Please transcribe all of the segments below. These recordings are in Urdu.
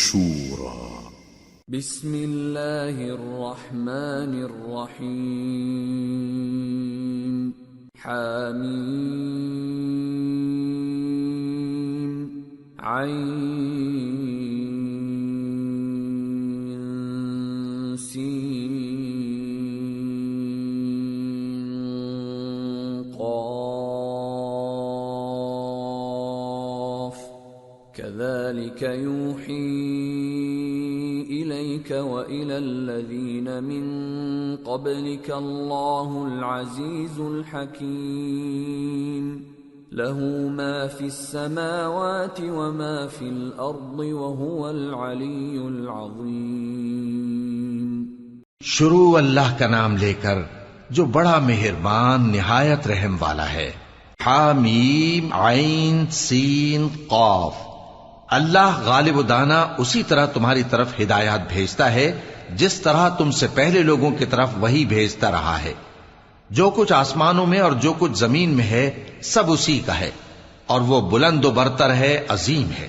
الشورى بسم اللہ الرحمن الرحیم حامیم عین سین قاف كذلك يوحي إليك وإلى الذين من قبلك الله العزيز الحكيم له ما في السماوات وما في الأرض وهو العلي العظيم. شروع اللہ کا نام لے کر جو بڑا مہربان نہایت رحم والا ہے. حامیم عین سین قاف. اللہ غالب و دانا اسی طرح تمہاری طرف ہدایات بھیجتا ہے جس طرح تم سے پہلے لوگوں کی طرف وہی بھیجتا رہا ہے. جو کچھ آسمانوں میں اور جو کچھ زمین میں ہے سب اسی کا ہے اور وہ بلند و برتر ہے، عظیم ہے.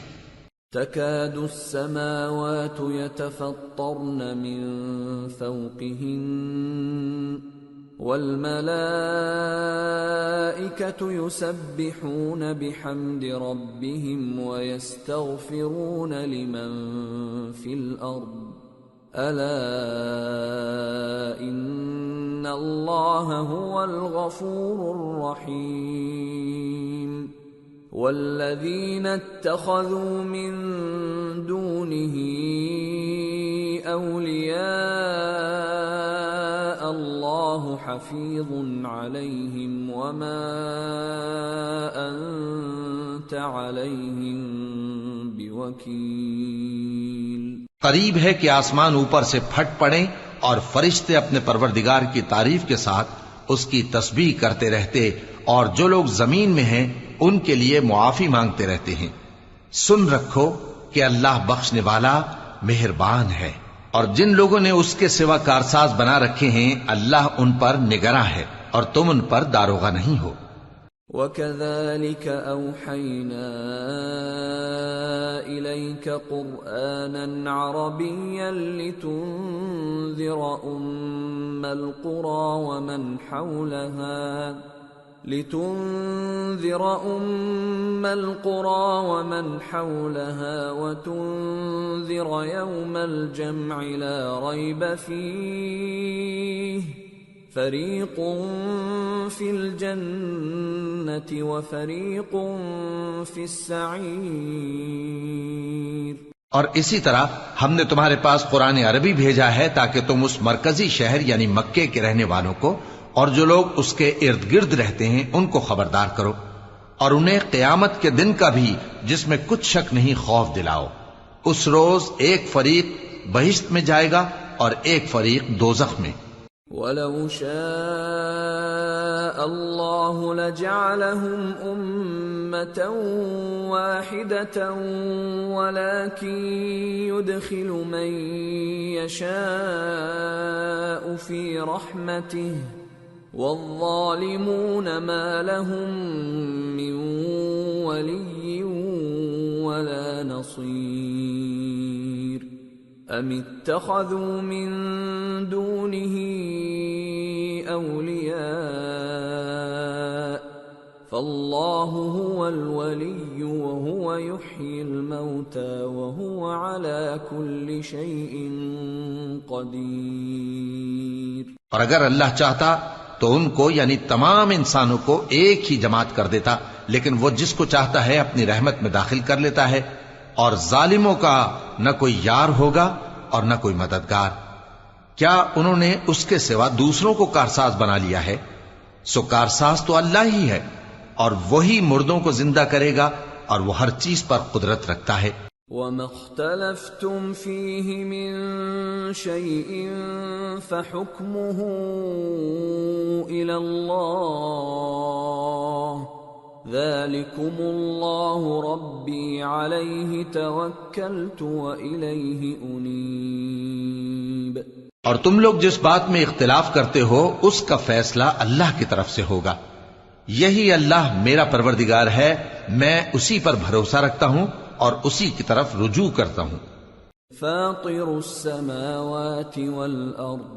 تكاد السماوات يتفطرن من فوقهن والملائكة يسبحون بحمد ربهم ويستغفرون لمن في الأرض ألا إن الله هو الغفور الرحيم. والذين اتخذوا من دونه أولياء الله حفيظ عليهم وما أنت عليهم بوكيل. قریب ہے کہ آسمان اوپر سے پھٹ پڑیں اور فرشتے اپنے پروردگار کی تعریف کے ساتھ اس کی تسبیح کرتے رہتے اور جو لوگ زمین میں ہیں ان کے لیے معافی مانگتے رہتے ہیں. سن رکھو کہ اللہ بخشنے والا مہربان ہے، اور جن لوگوں نے اس کے سوا کارساز بنا رکھے ہیں اللہ ان پر نگراں ہے اور تم ان پر داروغہ نہیں ہو. وَكَذَلِكَ أَوْحَيْنَا إِلَيْكَ قُرْآنًا عَرَبِيًّا لِتُنذِرَ أُمَّ الْقُرَى وَمَنْ حَوْلَهَا وَتُنذِرَ يَوْمَ الْجَمْعِ لَا رَيْبَ فِيهِ فَرِيقٌ فِي الْجَنَّةِ وَفَرِيقٌ فِي السَّعِيرِ. اور اسی طرح ہم نے تمہارے پاس قرآن عربی بھیجا ہے تاکہ تم اس مرکزی شہر یعنی مکے کے رہنے والوں کو اور جو لوگ اس کے ارد گرد رہتے ہیں ان کو خبردار کرو، اور انہیں قیامت کے دن کا بھی جس میں کچھ شک نہیں خوف دلاؤ. اس روز ایک فریق بہشت میں جائے گا اور ایک فریق دوزخ میں. وَلَوْ شَاءَ اللَّهُ لَجَعَلَهُمْ أُمَّةً وَاحِدَةً وَلَكِنْ يُدْخِلُ مَنْ يَشَاءُ فِي رَحْمَتِهِ وَالظَّالِمُونَ مَا لَهُمْ مِنْ وَلِيٍّ وَلَا نَصِيرٍ. أَمِ اتَّخَذُوا مِن دُونِهِ أَوْلِيَاءَ فَاللَّهُ هُوَ الْوَلِيُّ وَهُوَ يُحْيِي الْمَوْتَى وَهُوَ عَلَى كُلِّ شَيْءٍ قَدِيرٌ. اور اگر اللہ چاہتا تو ان کو یعنی تمام انسانوں کو ایک ہی جماعت کر دیتا، لیکن وہ جس کو چاہتا ہے اپنی رحمت میں داخل کر لیتا ہے، اور ظالموں کا نہ کوئی یار ہوگا اور نہ کوئی مددگار. کیا انہوں نے اس کے سوا دوسروں کو کارساز بنا لیا ہے؟ سو کارساز تو اللہ ہی ہے، اور وہی مردوں کو زندہ کرے گا اور وہ ہر چیز پر قدرت رکھتا ہے. وَمَا اخْتَلَفْتُمْ فِيهِ مِنْ شَيْءٍ فَحُكْمُهُ إِلَى اللَّهِ ذَلِكُمُ اللَّهُ رَبِّي عَلَيْهِ تَوَكَّلْتُ وَإِلَيْهِ أُنِيبُ. اور تم لوگ جس بات میں اختلاف کرتے ہو اس کا فیصلہ اللہ کی طرف سے ہوگا. یہی اللہ میرا پروردگار ہے، میں اسی پر بھروسہ رکھتا ہوں اور اسی کی طرف رجوع کرتا ہوں. فاطر السماوات والأرض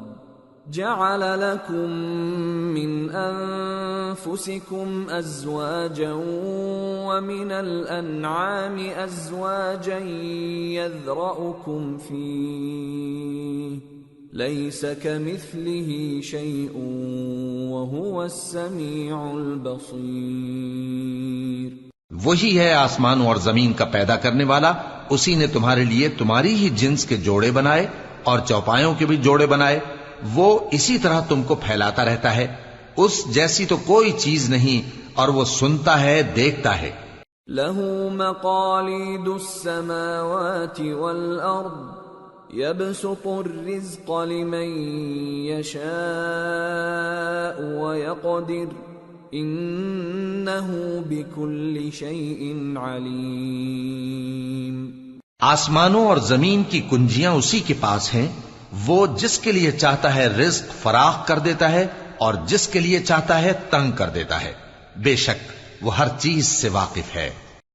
جعل لكم من أنفسكم أزواجا ومن الأنعام أزواجا يذرأكم فيه ليس كمثله شيء وهو السميع البصير۔ وہی ہے آسمانوں اور زمین کا پیدا کرنے والا، اسی نے تمہارے لیے تمہاری ہی جنس کے جوڑے بنائے اور چوپایوں کے بھی جوڑے بنائے، وہ اسی طرح تم کو پھیلاتا رہتا ہے، اس جیسی تو کوئی چیز نہیں، اور وہ سنتا ہے، دیکھتا ہے۔ لہ مقالید السماوات والارض يبسط الرزق لمن يشاء ويقدر انه بكل شيء علیم۔ آسمانوں اور زمین کی کنجیاں اسی کے پاس ہیں، وہ جس کے لیے چاہتا ہے رزق فراخ کر دیتا ہے اور جس کے لیے چاہتا ہے تنگ کر دیتا ہے، بے شک وہ ہر چیز سے واقف ہے۔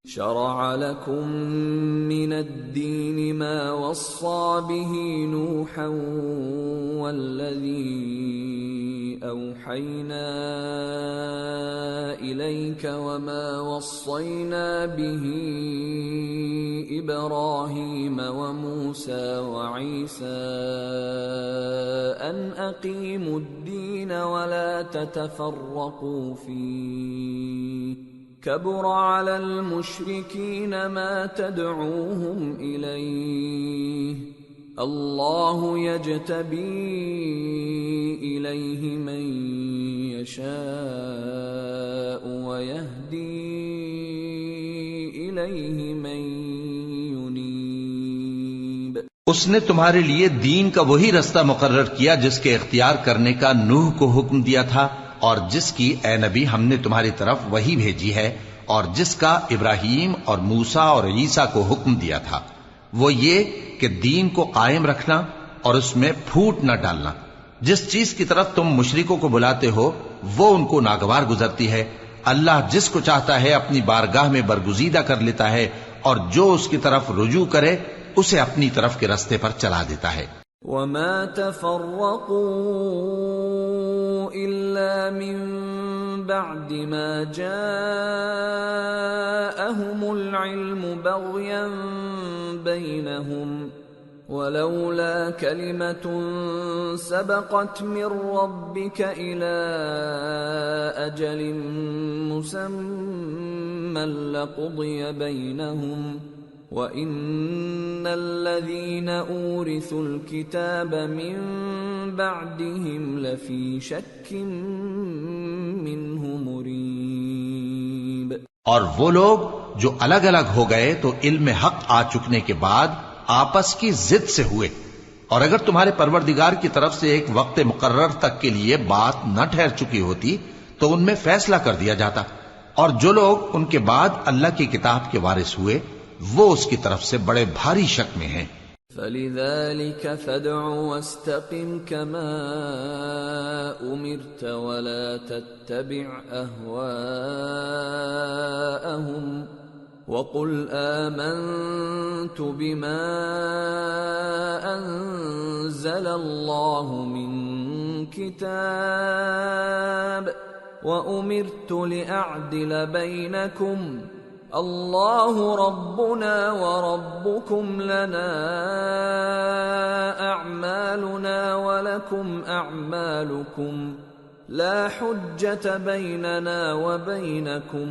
شرع لكم من الدين ما وصى به نوحا والذي أوحينا إليك وما وصينا به إبراهيم وموسى وعيسى أن أقيموا الدين ولا تتفرقوا فيه كبر على المشركين ما تدعوهم إليه الله يجتبي إليه من يشاء ويهدي إليه من ينيب۔ اس نے تمہارے لیے دین کا وہی رستہ مقرر کیا جس کے اختیار کرنے کا نوح کو حکم دیا تھا، اور جس کی اے نبی ہم نے تمہاری طرف وہی بھیجی ہے، اور جس کا ابراہیم اور موسیٰ اور عیسیٰ کو حکم دیا تھا، وہ یہ کہ دین کو قائم رکھنا اور اس میں پھوٹ نہ ڈالنا۔ جس چیز کی طرف تم مشرکوں کو بلاتے ہو وہ ان کو ناگوار گزرتی ہے، اللہ جس کو چاہتا ہے اپنی بارگاہ میں برگزیدہ کر لیتا ہے، اور جو اس کی طرف رجوع کرے اسے اپنی طرف کے رستے پر چلا دیتا ہے۔ وما تفرقوا إلا من بعد ما جاءهم العلم بغيا بينهم ولولا كلمة سبقت من ربك إلى أجل مسمى لقضي بينهم وَإِنَّ الَّذِينَ أُورِثُوا الْكِتَابَ مِنْ بَعْدِهِمْ لَفِي شَكٍّ مِّنْهُ مُرِيبٍ۔ اور وہ لوگ جو الگ الگ ہو گئے تو علم حق آ چکنے کے بعد آپس کی ضد سے ہوئے، اور اگر تمہارے پروردگار کی طرف سے ایک وقت مقرر تک کے لیے بات نہ ٹھہر چکی ہوتی تو ان میں فیصلہ کر دیا جاتا، اور جو لوگ ان کے بعد اللہ کی کتاب کے وارث ہوئے وہ اس کی طرف سے بڑے بھاری شک میں ہیں۔ فَلِذَلِكَ فَادْعُ وَاسْتَقِمْ كَمَا أُمِرْتَ وَلَا تَتَّبِعْ أَهْوَاءَهُمْ وَقُلْ آمَنْتُ بِمَا أَنزَلَ اللَّهُ مِنْ كِتَابٍ وَأُمِرْتُ لِأَعْدِلَ بَيْنَكُمْ اللہ ربنا وربکم لنا اعمالنا ولکم اعمالکم لا حجت بیننا وبینکم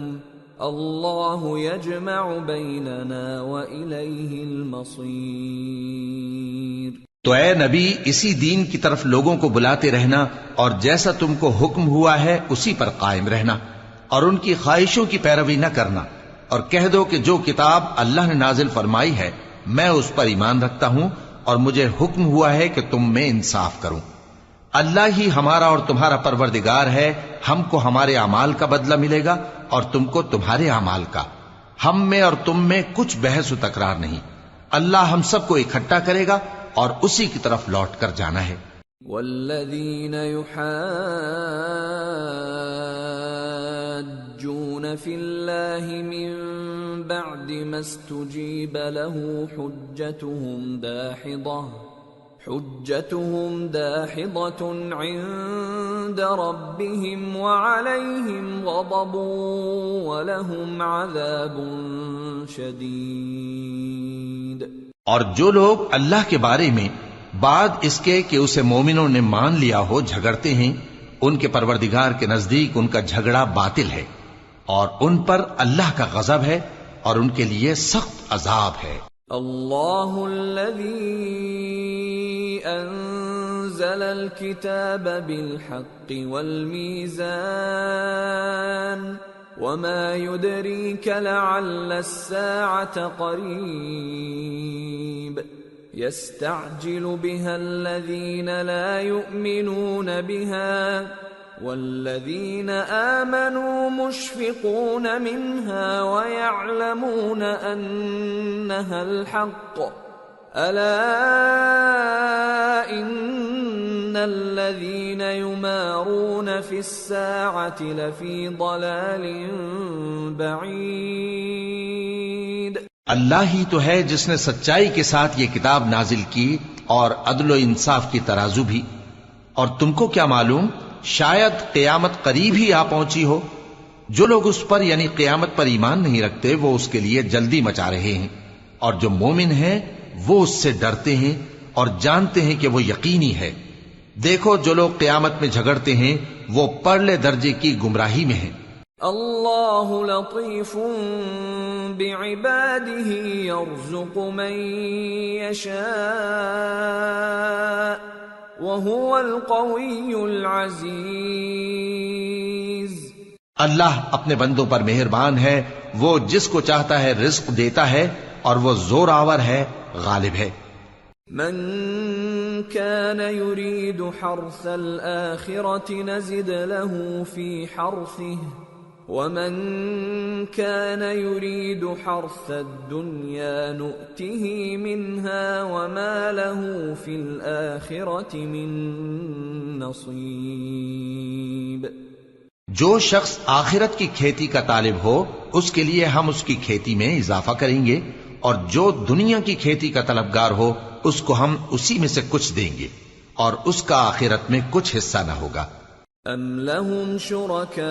اللہ یجمع بیننا والیہ المصیر۔ تو اے نبی اسی دین کی طرف لوگوں کو بلاتے رہنا، اور جیسا تم کو حکم ہوا ہے اسی پر قائم رہنا، اور ان کی خواہشوں کی پیروی نہ کرنا، اور کہہ دو کہ جو کتاب اللہ نے نازل فرمائی ہے میں اس پر ایمان رکھتا ہوں، اور مجھے حکم ہوا ہے کہ تم میں انصاف کروں۔ اللہ ہی ہمارا اور تمہارا پروردگار ہے، ہم کو ہمارے اعمال کا بدلہ ملے گا اور تم کو تمہارے اعمال کا، ہم میں اور تم میں کچھ بحث و تکرار نہیں، اللہ ہم سب کو اکٹھا کرے گا اور اسی کی طرف لوٹ کر جانا ہے۔ والذین يحاجون فی اللہ من بعد ما استجيب له حجتهم داحضة عند ربهم وعليهم غضب ولهم عذاب شديد۔ اور جو لوگ اللہ کے بارے میں بعد اس کے کہ اسے مومنوں نے مان لیا ہو جھگڑتے ہیں، ان کے پروردگار کے نزدیک ان کا جھگڑا باطل ہے، اور ان پر اللہ کا غضب ہے اور ان کے لیے سخت عذاب ہے۔ اللہ الذی انزل الكتاب بالحق والمیزان وما يدريك لعل الساعة قريب يستعجل بها الذين لا يؤمنون بها والذين آمنوا مشفقون منها ويعلمون أنها الحق ألا إن الذين يمارون في الساعة لفي ضلال بعيد۔ اللہ ہی تو ہے جس نے سچائی کے ساتھ یہ کتاب نازل کی اور عدل و انصاف کی ترازو بھی، اور تم کو کیا معلوم شاید قیامت قریب ہی آ پہنچی ہو۔ جو لوگ اس پر یعنی قیامت پر ایمان نہیں رکھتے وہ اس کے لیے جلدی مچا رہے ہیں، اور جو مومن ہیں وہ اس سے ڈرتے ہیں اور جانتے ہیں کہ وہ یقینی ہے۔ دیکھو جو لوگ قیامت میں جھگڑتے ہیں وہ پرلے درجے کی گمراہی میں ہیں۔ اللہ لطیف بعباده يرزق من يشاء وهو القوی العزیز۔ اللہ اپنے بندوں پر مہربان ہے، وہ جس کو چاہتا ہے رزق دیتا ہے اور وہ زور آور ہے، غالب ہے۔ من كان يريد حرث الآخرة نزد له في حرثه ومن كان يريد حرث الدنيا نؤته منها وما له في الآخرة من نصيب۔ جو شخص آخرت کی کھیتی کا طالب ہو اس کے لیے ہم اس کی کھیتی میں اضافہ کریں گے، اور جو دنیا کی کھیتی کا طلبگار ہو اس کو ہم اسی میں سے کچھ دیں گے، اور اس کا آخرت میں کچھ حصہ نہ ہوگا۔ ام لهم شركاء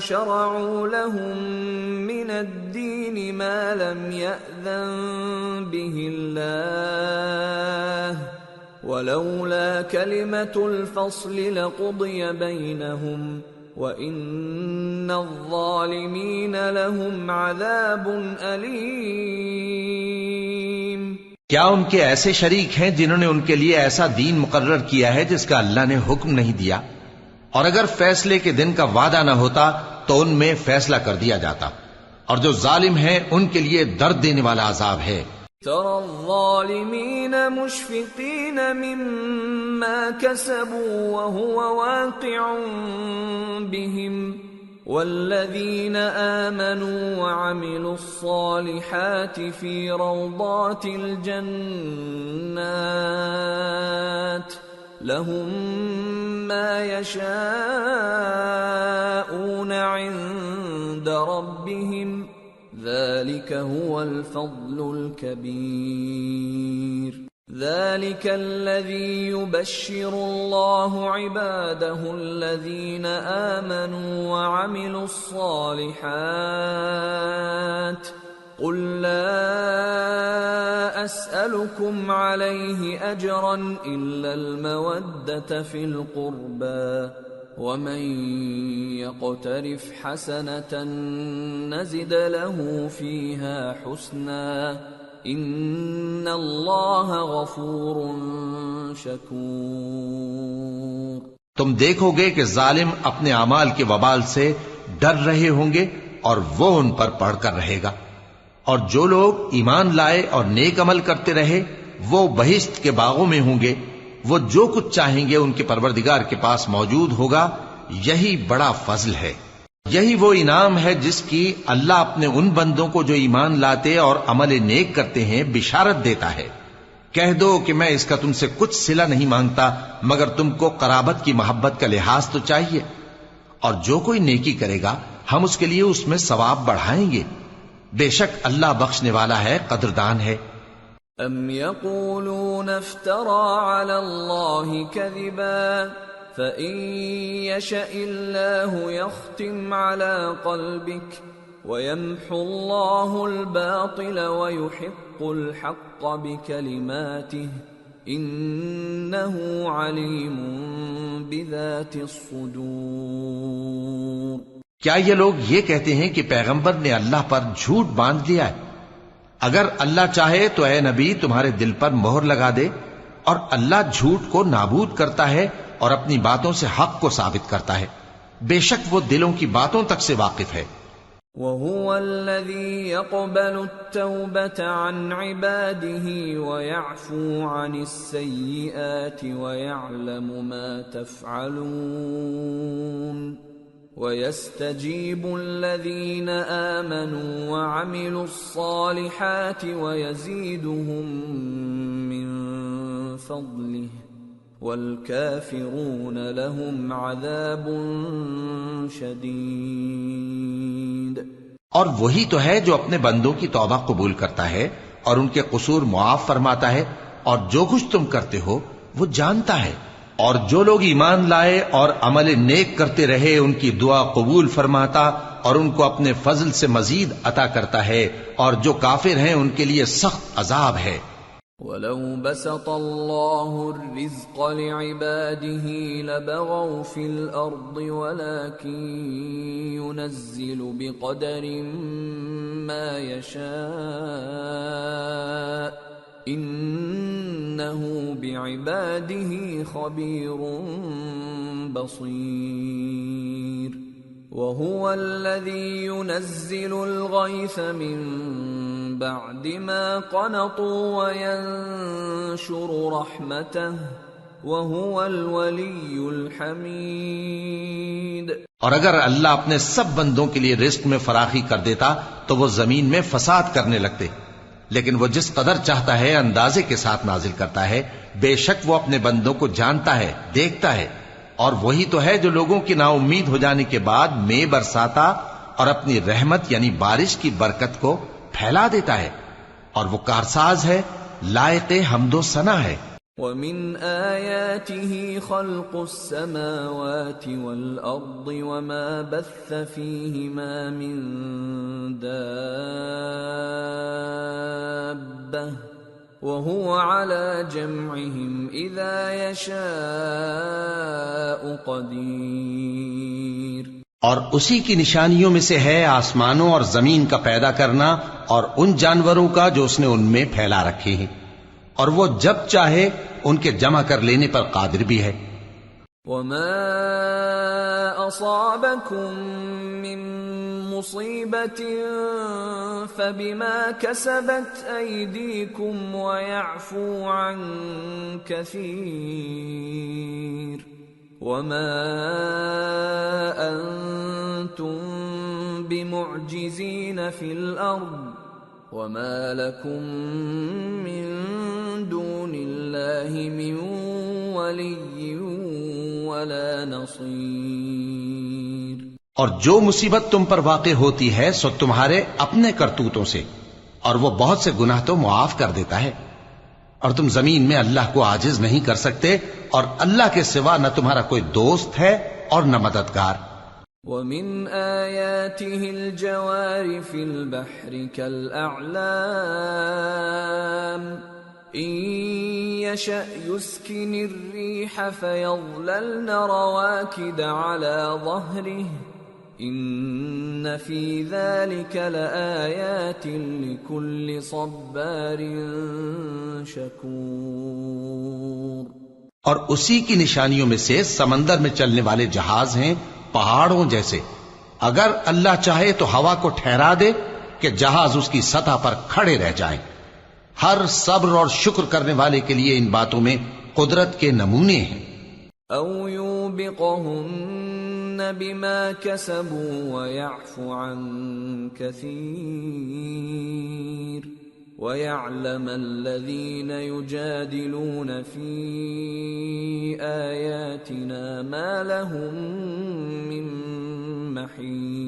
شرعوا لهم من الدين ما لم يأذن به الله ولولا كلمة الفصل لقضي بينهم وَإِنَّ الظَّالِمِينَ لَهُمْ عَذَابٌ أَلِيمٌ۔ کیا ان کے ایسے شریک ہیں جنہوں نے ان کے لیے ایسا دین مقرر کیا ہے جس کا اللہ نے حکم نہیں دیا؟ اور اگر فیصلے کے دن کا وعدہ نہ ہوتا تو ان میں فیصلہ کر دیا جاتا، اور جو ظالم ہیں ان کے لیے درد دینے والا عذاب ہے۔ ترى الظالمين مشفقين مما كسبوا وهو واقع بهم والذين آمنوا وعملوا الصالحات في روضات الجنات لهم ما يشاءون عند ربهم ذلك هو الفضل الكبير۔ ذلك الذي يبشر الله عباده الذين آمنوا وعملوا الصالحات قل لا أسألكم عليه أجرا إلا المودة في القربى ومن يقترف حسنة نزد له فيها حسنا إن الله غفور شكور۔ تم دیکھو گے کہ ظالم اپنے اعمال کے وبال سے ڈر رہے ہوں گے اور وہ ان پر پڑھ کر رہے گا، اور جو لوگ ایمان لائے اور نیک عمل کرتے رہے وہ بہشت کے باغوں میں ہوں گے، وہ جو کچھ چاہیں گے ان کے پروردگار کے پاس موجود ہوگا۔ یہی بڑا فضل ہے، یہی وہ انعام ہے جس کی اللہ اپنے ان بندوں کو جو ایمان لاتے اور عمل نیک کرتے ہیں بشارت دیتا ہے۔ کہہ دو کہ میں اس کا تم سے کچھ صلہ نہیں مانگتا مگر تم کو قرابت کی محبت کا لحاظ تو چاہیے، اور جو کوئی نیکی کرے گا ہم اس کے لیے اس میں ثواب بڑھائیں گے. بے شک اللہ بخشنے والا ہے، قدردان ہے. ام يقولون افترى على الله كذبا فإن يشأ الله يختم على قلبك ويمحو الله الباطل ويحق الحق بكلماته إنه عليم بذات الصدور. کیا یہ لوگ یہ کہتے ہیں کہ پیغمبر نے اللہ پر جھوٹ باندھ لیا ہے؟ اگر اللہ چاہے تو اے نبی تمہارے دل پر مہر لگا دے، اور اللہ جھوٹ کو نابود کرتا ہے اور اپنی باتوں سے حق کو ثابت کرتا ہے. بے شک وہ دلوں کی باتوں تک سے واقف ہے. وَهُوَ الَّذِي يَقْبَلُ التَّوْبَةَ عَنْ عِبَادِهِ وَيَعْفُو عَنِ السَّيِّئَاتِ وَيَعْلَمُ مَا تَفْعَلُونَ وَيَسْتَجِيبُ الَّذِينَ آمَنُوا وَعَمِلُوا الصَّالِحَاتِ وَيَزِيدُهُم مِّن فَضْلِهِ وَالْكَافِرُونَ لَهُمْ عَذَابٌ شَدِيدٌ. اور وہی تو ہے جو اپنے بندوں کی توبہ قبول کرتا ہے اور ان کے قصور معاف فرماتا ہے، اور جو کچھ تم کرتے ہو وہ جانتا ہے. اور جو لوگ ایمان لائے اور عمل نیک کرتے رہے ان کی دعا قبول فرماتا اور ان کو اپنے فضل سے مزید عطا کرتا ہے، اور جو کافر ہیں ان کے لیے سخت عذاب ہے. وَلَوْ بَسَطَ اللَّهُ الرِّزْقَ لِعِبَادِهِ لَبَغَوْا فِي الْأَرْضِ وَلَكِن يُنَزِّلُ بِقَدَرٍ مَّا يَشَاءُ إِنَّهُ بِعِبَادِهِ خَبِيرٌ بَصِيرٌ. وَهُوَ الَّذِي يُنَزِّلُ الْغَيْثَ مِن بَعْدِ مَا قَنَطُوا وَيَنشُرُ رَحْمَتَهُ وَهُوَ الْوَلِيُّ الْحَمِيدُ. اور اگر اللہ اپنے سب بندوں کے لیے رزق میں فراخی کر دیتا تو وہ زمین میں فساد کرنے لگتے، لیکن وہ جس قدر چاہتا ہے اندازے کے ساتھ نازل کرتا ہے. بے شک وہ اپنے بندوں کو جانتا ہے، دیکھتا ہے. اور وہی تو ہے جو لوگوں کی نا امید ہو جانے کے بعد میں برساتا اور اپنی رحمت یعنی بارش کی برکت کو پھیلا دیتا ہے، اور وہ کارساز ہے، لائق حمد و ثنا ہے. وَمِنْ آيَاتِهِ خَلْقُ السَّمَاوَاتِ وَالْأَرْضِ وَمَا بَثَّ فِيهِمَا مِن دَابَّةٍ وَهُوَ عَلَى جَمْعِهِمْ إِذَا يَشَاءُ قَدِيرٌ. اور اسی کی نشانیوں میں سے ہے آسمانوں اور زمین کا پیدا کرنا اور ان جانوروں کا جو اس نے ان میں پھیلا رکھے ہیں، اور وہ جب چاہے ان کے جمع کر لینے پر قادر بھی ہے. وَمَا أَصَابَكُم مِّن مُّصِيبَةٍ فَبِمَا كَسَبَتْ أَيْدِيكُمْ وَيَعْفُو عَن كَثِيرٍ. وَمَا أَنتُم بِمُعْجِزِينَ فِي الْأَرْضِ وَمَا لَكُم مِّن دُونِ اللَّهِ مِن وَلِيٍّ وَلَا نَصِيرٍ. اور جو مصیبت تم پر واقع ہوتی ہے سو تمہارے اپنے کرتوتوں سے، اور وہ بہت سے گناہ تو معاف کر دیتا ہے. اور تم زمین میں اللہ کو عاجز نہیں کر سکتے، اور اللہ کے سوا نہ تمہارا کوئی دوست ہے اور نہ مددگار. وَمِنْ آيَاتِهِ الْجَوَارِ فِي الْبَحْرِ كَالْأَعْلَامِ إِن يَشَأْ يُسْكِنِ الرِّيحَ فَيَظْلَلْنَ رَوَاكِدَ عَلَى ظَهْرِهِ إِنَّ فِي ذَلِكَ لَآيَاتٍ لِكُلِّ صَبَّارٍ شَكُورٍ. اور اسی کی نشانیوں میں سے سمندر میں چلنے والے جہاز ہیں پہاڑوں جیسے. اگر اللہ چاہے تو ہوا کو ٹھہرا دے کہ جہاز اس کی سطح پر کھڑے رہ جائیں. ہر صبر اور شکر کرنے والے کے لیے ان باتوں میں قدرت کے نمونے ہیں. او یوبقہن بما کسبوا ویعفو عن کثیر وَيَعْلَمَ الَّذِينَ يُجَادِلُونَ فِي آيَاتِنَا مَا لَهُم مِّن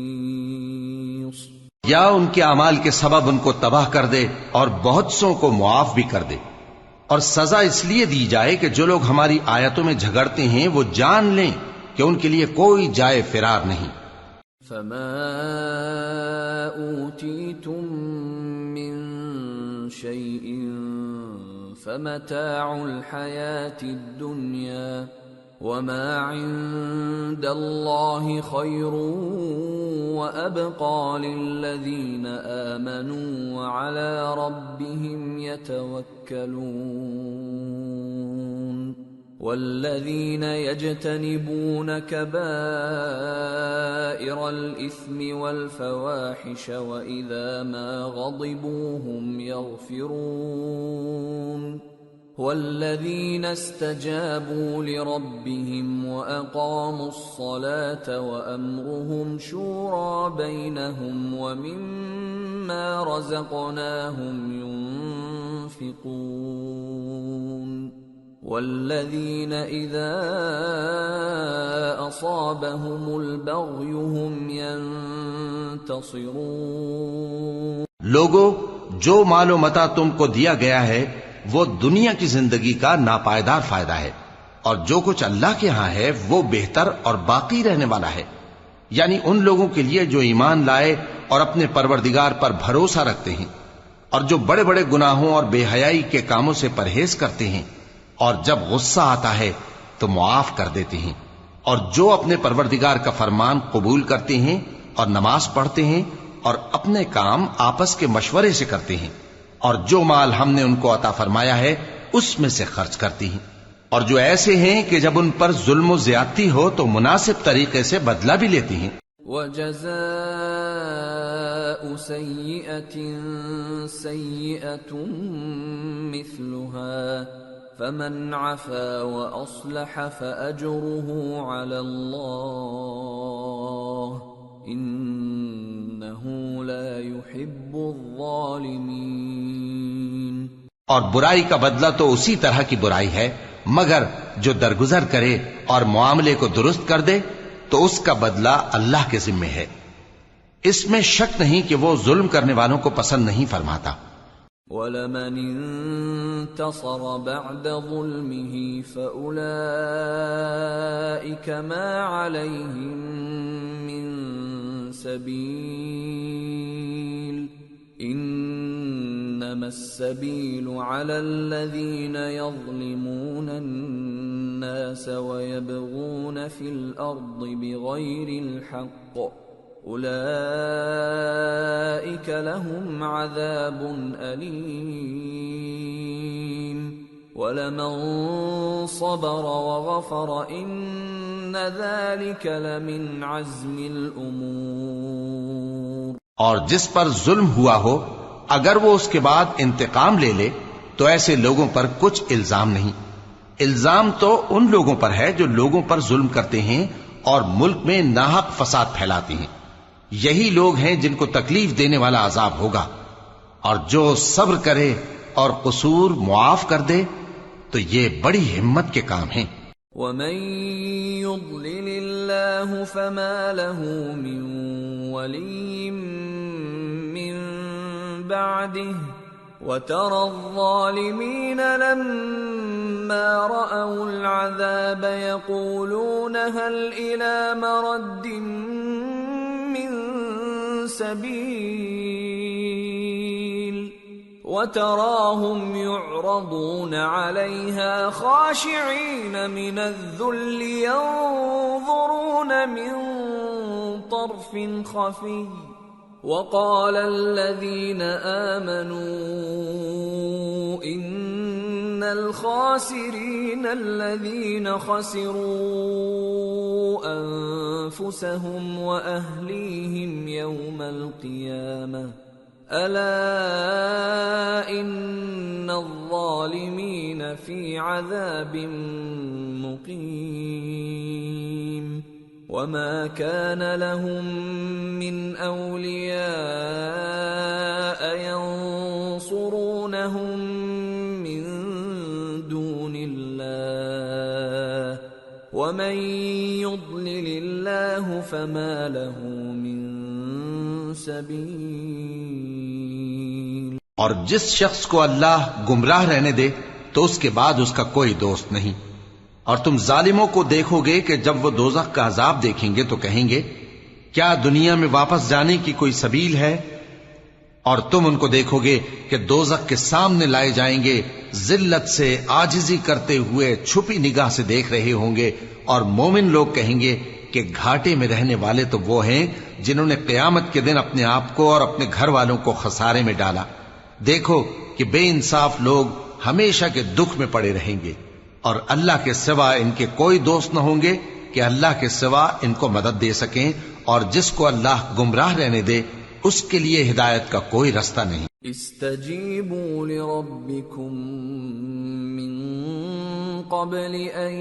المحيص یا ان کے اعمال کے سبب ان کو تباہ کر دے اور بہت سوں کو معاف بھی کر دے، اور سزا اس لیے دی جائے کہ جو لوگ ہماری آیتوں میں جھگڑتے ہیں وہ جان لیں کہ ان کے لیے کوئی جائے فرار نہیں۔ فما اوتیتم من شيء فمتاع الحياة الدنيا وما عند الله خير وأبقى للذين آمنوا وعلى ربهم يتوكلون والذين يجتنبون كبائر الإثم والفواحش وإذا ما غضبوا هم يغفرون والذين استجابوا لربهم وأقاموا الصلاة وأمرهم شورى بينهم ومما رزقناهم ينفقون والذين إذا أصابهم البغي هم ينتصرون۔ لوگو، جو مال و متاع تم کو دیا گیا ہے وہ دنیا کی زندگی کا ناپائیدار فائدہ ہے، اور جو کچھ اللہ کے ہاں ہے وہ بہتر اور باقی رہنے والا ہے، یعنی ان لوگوں کے لیے جو ایمان لائے اور اپنے پروردگار پر بھروسہ رکھتے ہیں، اور جو بڑے بڑے گناہوں اور بے حیائی کے کاموں سے پرہیز کرتے ہیں، اور جب غصہ آتا ہے تو معاف کر دیتے ہیں، اور جو اپنے پروردگار کا فرمان قبول کرتے ہیں اور نماز پڑھتے ہیں اور اپنے کام آپس کے مشورے سے کرتے ہیں، اور جو مال ہم نے ان کو عطا فرمایا ہے اس میں سے خرچ کرتی ہیں، اور جو ایسے ہیں کہ جب ان پر ظلم و زیادتی ہو تو مناسب طریقے سے بدلہ بھی لیتی ہیں۔ وَجَزَاءُ سَيِّئَةٍ سَيِّئَةٌ مِثْلُهَا فَمَنْ عَفَا وَأَصْلَحَ فَأَجْرُهُ عَلَى اللَّهِ إِنَّهُ لَا يُحِبُّ الظَّالِمِينَ۔ اور برائی کا بدلہ تو اسی طرح کی برائی ہے، مگر جو درگزر کرے اور معاملے کو درست کر دے تو اس کا بدلہ اللہ کے ذمے ہے، اس میں شک نہیں کہ وہ ظلم کرنے والوں کو پسند نہیں فرماتا۔ وَلَمَنِ انتصر بعد ظلمه فأولئك ما عليهم من سبيل إنما السبيل على الذين يظلمون الناس ويبغون في الأرض بغير الحق أولئك لهم عذاب أليم وَلَمَن صَبَرَ وَغَفَرَ إِنَّ ذَلِكَ لَمِنْ عَزْمِ الْأُمُورِ۔ اور جس پر ظلم ہوا ہو اگر وہ اس کے بعد انتقام لے لے تو ایسے لوگوں پر کچھ الزام نہیں، الزام تو ان لوگوں پر ہے جو لوگوں پر ظلم کرتے ہیں اور ملک میں ناحق فساد پھیلاتے ہیں، یہی لوگ ہیں جن کو تکلیف دینے والا عذاب ہوگا، اور جو صبر کرے اور قصور معاف کر دے تو یہ بڑی ہمت کے کام ہیں۔ وَمَن يُضْلِلِ اللَّهُ فَمَا لَهُ مِن وَلِيٍّ مِّن بَعْدِهِ وَتَرَى الظَّالِمِينَ لَمَّا رَأَوُا الْعَذَابَ يَقُولُونَ هَلْ إِلَى مَرَدٍّ مِّن سَبِيلٍ وَتَرَاهُمْ يُعْرَضُونَ عَلَيْهَا خَاشِعِينَ مِنَ الذُّلِّ يَنظُرُونَ مِن طَرْفٍ خَفِيٍّ وَقَالَ الَّذِينَ آمَنُوا إِنَّ الْخَاسِرِينَ الَّذِينَ خَسِرُوا أَنفُسَهُمْ وَأَهْلِيهِمْ يَوْمَ الْقِيَامَةِ أَلَا إِنَّ الظَّالِمِينَ فِي عَذَابٍ مُقِيمٍ وَمَا كَانَ لَهُم مِّنْ أَوْلِيَاءَ يَنصُرُونَهُم مِّن دُونِ اللَّهِ ومن يضلل الله فما له من سبيل. اور جس شخص کو اللہ گمراہ رہنے دے تو اس کے بعد اس کا کوئی دوست نہیں. اور تم ظالموں کو دیکھو گے کہ جب وہ دوزخ کا عذاب دیکھیں گے تو کہیں گے کیا دنیا میں واپس جانے کی کوئی سبیل ہے؟ اور تم ان کو دیکھو گے کہ دوزخ کے سامنے لائے جائیں گے، ذلت سے عاجزی کرتے ہوئے چھپی نگاہ سے دیکھ رہے ہوں گے، اور مومن لوگ کہیں گے کہ گھاٹے میں رہنے والے تو وہ ہیں جنہوں نے قیامت کے دن اپنے آپ کو اور اپنے گھر والوں کو خسارے میں ڈالا. دیکھو کہ بے انصاف لوگ ہمیشہ کے دکھ میں پڑے رہیں گے، اور اللہ کے سوا ان کے کوئی دوست نہ ہوں گے کہ اللہ کے سوا ان کو مدد دے سکیں، اور جس کو اللہ گمراہ رہنے دے اس کے لیے ہدایت کا کوئی رستہ نہیں. استجیبوا لربکم من قبل ان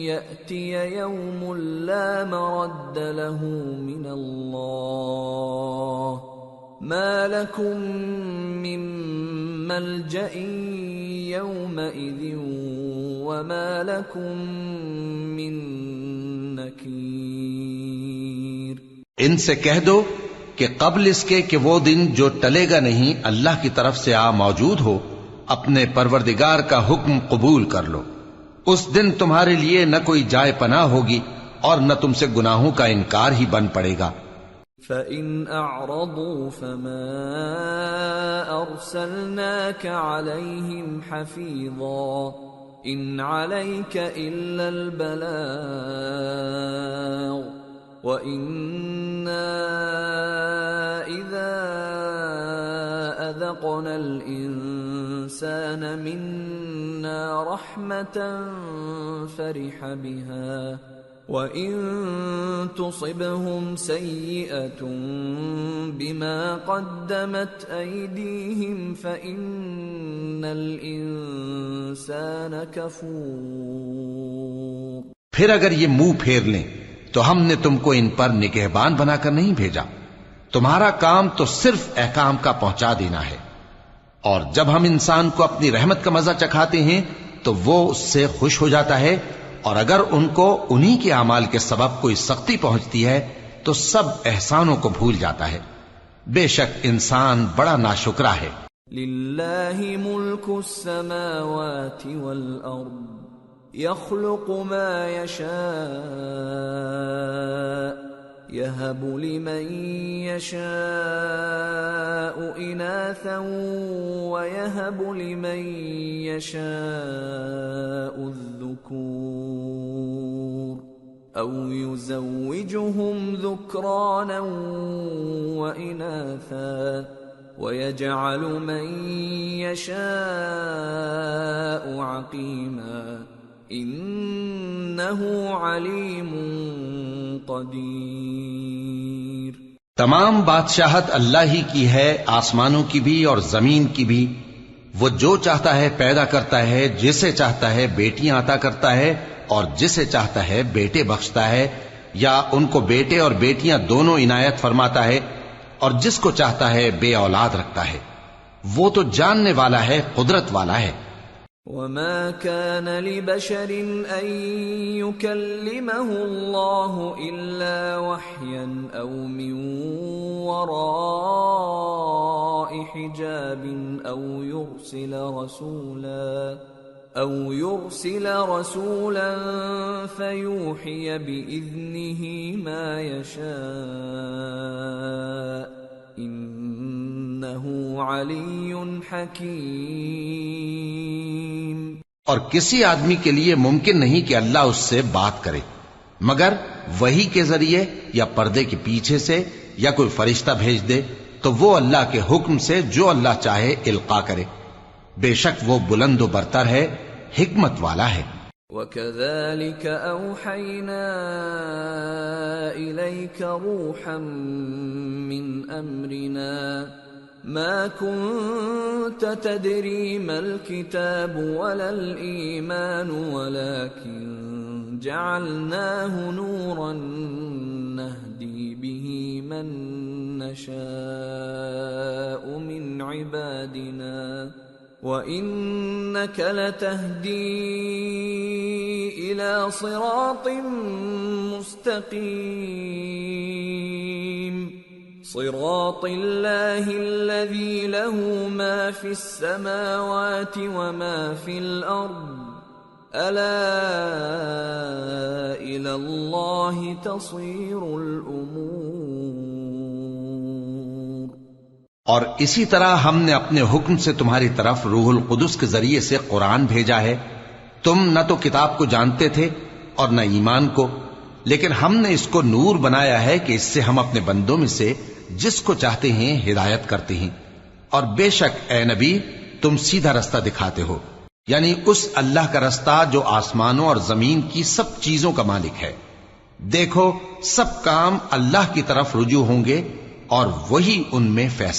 یأتی یوم لا مرد له من اللہ ما لکم من ملجأ یومئذ وما لکم من نکیر. ان سے کہہ دو کہ قبل اس کے کہ وہ دن جو ٹلے گا نہیں اللہ کی طرف سے موجود ہو، اپنے پروردگار کا حکم قبول کر لو. اس دن تمہارے لیے نہ کوئی جائے پناہ ہوگی اور نہ تم سے گناہوں کا انکار ہی بن پڑے گا. فَإِنْ أَعْرَضُوا فَمَا أَرْسَلْنَاكَ عَلَيْهِمْ حَفِيظًا إِنْ عَلَيْكَ إِلَّا الْبَلَاغُ وَإِنَّا إِذَا أَذَقْنَا الْإِنسَانَ مِنَّا رَحْمَةً فَرِحَ بِهَا وَإِن تُصِبْهُمْ سَيِّئَةٌ بِمَا قَدَّمَتْ أَيْدِيهِمْ فَإِنَّ الْإِنسَانَ كَفُورٌ. پھر اگر یہ منہ پھیر لیں تو ہم نے تم کو ان پر نگہبان بنا کر نہیں بھیجا، تمہارا کام تو صرف احکام کا پہنچا دینا ہے، اور جب ہم انسان کو اپنی رحمت کا مزہ چکھاتے ہیں تو وہ اس سے خوش ہو جاتا ہے، اور اگر ان کو انہی کے اعمال کے سبب کوئی سختی پہنچتی ہے تو سب احسانوں کو بھول جاتا ہے. بے شک انسان بڑا ناشکرا ہے. للہ ملک السماوات والارض يخلق ما يشاء يهب لمن يشاء إناثا ويهب لمن يشاء الذكور أو يزوجهم ذكرانا وإناثا ويجعل من يشاء عقيما انہ علیم قدیر. تمام بادشاہت اللہ ہی کی ہے، آسمانوں کی بھی اور زمین کی بھی. وہ جو چاہتا ہے پیدا کرتا ہے، جسے چاہتا ہے بیٹیاں عطا کرتا ہے اور جسے چاہتا ہے بیٹے بخشتا ہے، یا ان کو بیٹے اور بیٹیاں دونوں عنایت فرماتا ہے، اور جس کو چاہتا ہے بے اولاد رکھتا ہے. وہ تو جاننے والا ہے، قدرت والا ہے. وما كان لبشر أن يكلمه الله إلا وحيا أو من وراء حجاب أو يرسل رسولا فيوحي بإذنه ما يشاء إنه علي حكيم. اور کسی آدمی کے لیے ممکن نہیں کہ اللہ اس سے بات کرے مگر وحی کے ذریعے یا پردے کے پیچھے سے یا کوئی فرشتہ بھیج دے تو وہ اللہ کے حکم سے جو اللہ چاہے القا کرے. بے شک وہ بلند و برتر ہے، حکمت والا ہے. وَكَذَلِكَ أَوْحَيْنَا إِلَيْكَ رُوحًا مِّنْ أَمْرِنَا مَا كُنْتَ تَدْرِي مَا الْكِتَابُ وَلَا الْإِيمَانُ وَلَكِنْ جَعَلْنَاهُ نُورًا نَهْدِي بِهِ مَن نَّشَاءُ مِنْ عِبَادِنَا وَإِنَّكَ لَتَهْدِي إِلَى صِرَاطٍ مُسْتَقِيمٍ صِرَاطِ اللَّهِ الَّذِي لَهُ مَا فِي السَّمَاوَاتِ وَمَا فِي الْأَرْضِ أَلَا إِلَى اللَّهِ تَصِيرُ الْأُمُورُ۔ اور اسی طرح ہم نے اپنے حکم سے تمہاری طرف روح القدس کے ذریعے سے قرآن بھیجا ہے۔ تم نہ تو کتاب کو جانتے تھے اور نہ ایمان کو، لیکن ہم نے اس کو نور بنایا ہے کہ اس سے ہم اپنے بندوں میں سے جس کو چاہتے ہیں ہدایت کرتے ہیں، اور بے شک اے نبی تم سیدھا رستہ دکھاتے ہو، یعنی اس اللہ کا رستہ جو آسمانوں اور زمین کی سب چیزوں کا مالک ہے۔ دیکھو سب کام اللہ کی طرف رجوع ہوں گے اور وہی ان میں فیصلہ